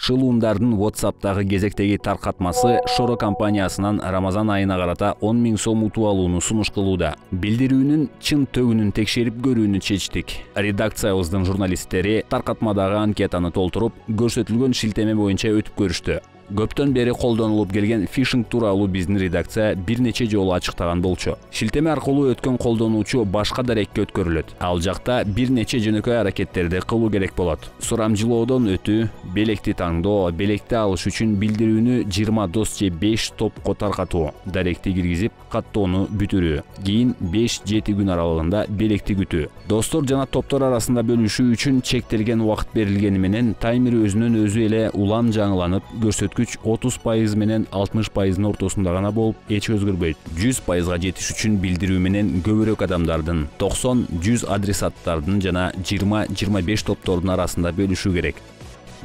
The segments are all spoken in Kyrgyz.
Шылуундардын WhatsApp'тагы кезектеги таркатмасы Шоро компаниясынан Рамазан айына карата 10 000 сом утуп алууну сунуш кылууда. Билдирүүнүн чын төгүнүн текшерип көрүүнү чечтик. Редакциябыздын журналисттери таркатмадагы анкетаны толтуруп, көрсөтүлгөн шилтеме боюнча өтүп көрүштү. Көптөн бери колдонулуп келген фишинг тууралуу биздин редакция бир нече жолу ачыктаган болчу. Шилтеме аркылуу өткөн колдонуучу башка дарекке өткөрүлөт. Ал жакта бир нече жөнөкөй аракеттерди кылуу керек болот. Сурамжылоодон өтүү, белекти таңдоо, белекти алыш үчүн билдирүүнү 20 дос же 5 топко таркатуу, даректи киргизип, каттоону бүтүрүү. Кийин 5-7 күн аралыгында белекти күтүү. Достор жана топтор арасында бөлүшүү үчүн чектелген убакыт берилгени менен таймер өзүнөн өзү эле улам жаңыланып, көрсөткүч 30% менен 60% ортосунда гана болуп, эч өзгөрбөйт. 100%га жетиш үчүн билдирүү менен көбүрөөк адамдардын, 90-100 адресаттардын жана 20-25 топтордун арасында бөлүшүү керек.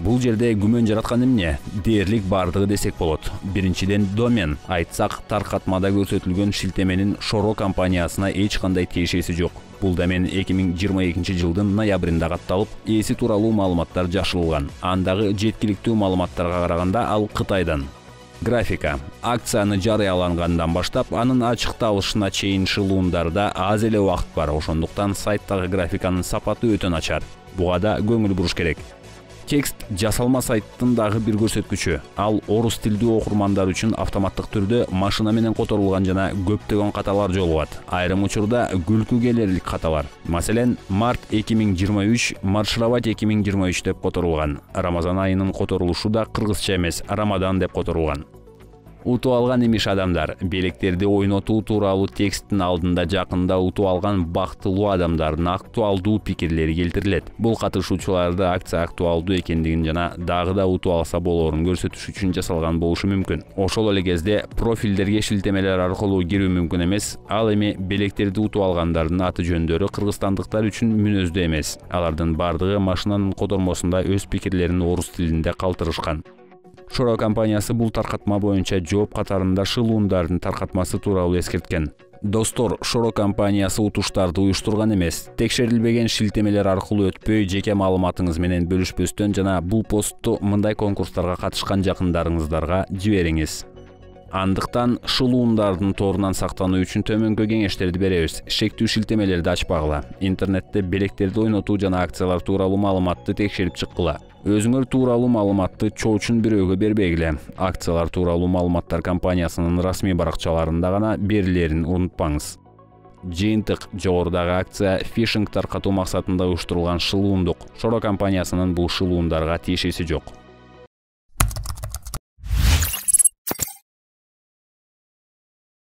Бул жерде күмөн жараткан эмне? Дээрлик бардыгы десек болот. Биринчиден домен. Айтсак, таркатмада көрсөтүлгөн шилтеменин Шоро компаниясына эч кандай тиешеси жок. Бул домен 2022 жылдын ноябрында катталып, ээси тууралуу маалыматтар жашырылган. Андагы жеткиликтүү маалыматтарга караганда ал Кытайдан. Графика. Акцияны жарыялангандан баштап, анын ачыкталышына чейин шылуундарда аз эле убакыт бар. Ошондуктан сайттагы графиканын сапаты өтө начар. Буга да көңүл буруш керек. Текст жасалма сайттын дагы бир көрсөткүчү. Ал орус тилдүү окурмандар үчүн автоматтык түрдө машина менен которулган жана көптөгөн каталар жолугат. Айрым учурда күлкү келерлик каталар. Маселен, март 2023, маршировать 2023 деп которулган. Рамазан айынын которулушу да кыргызча эмес, Рамадан деп которулган. Утуп алган имиш адамдар. Белектерди ойнотуу тууралуу тексттин алдында жакында утуп алган бактылуу адамдардын актуалдуу пикирлери келтирилет. Бул катышуучуларды акция актуалдуу экендигин жана дагы да утуп алса болоорун көрсөтүш үчүн жасалган болушу мүмкүн. Ошол эле кезде профилдерге шилтемелер аркылуу кирүү мүмкүн эмес. Ал эми белектерди утуп алгандардын аты жөндөрү кыргызстандыктар үчүн мүнөздүү эмес. Алардын бардыгы машинанын котормосунда өз пикирлерин орус тилинде калтырышкан. Шоро компаниясы бул таркатма боюнча жооп катарында шылуундардын таркатмасы тууралуу эскерткен. Достор, Шоро компаниясы утуштарды уюштурган эмес. Текшерилбеген шилтемелер аркылуу өтпөй, жеке маалыматыңыз менен бөлүшпөстөн жана бул постту мындай конкурстарга катышкан жакындарыңыздарга жибериңиз. Андыктан шылуундардын торунан сактануу үчүн төмөнкү кеңештерди беребиз. Шектүү шилтемелерди ачпагыла. Интернетте белектерди ойнотуу жана акциялар тууралуу маалыматты текшерип чыккыла. Өзүңөр тууралуу маалыматты чоочун бирөөгө бербегиле. Акциялар тууралуу маалыматтар компаниясынын расмий баракчаларында гана берилерин унутпаңыз. Жыйынтык: жогорудагы акция фишинг таркатуу максатында уюштурулган шылуундук. Шоро компаниясынын бул шылуундарга тиешеси жок.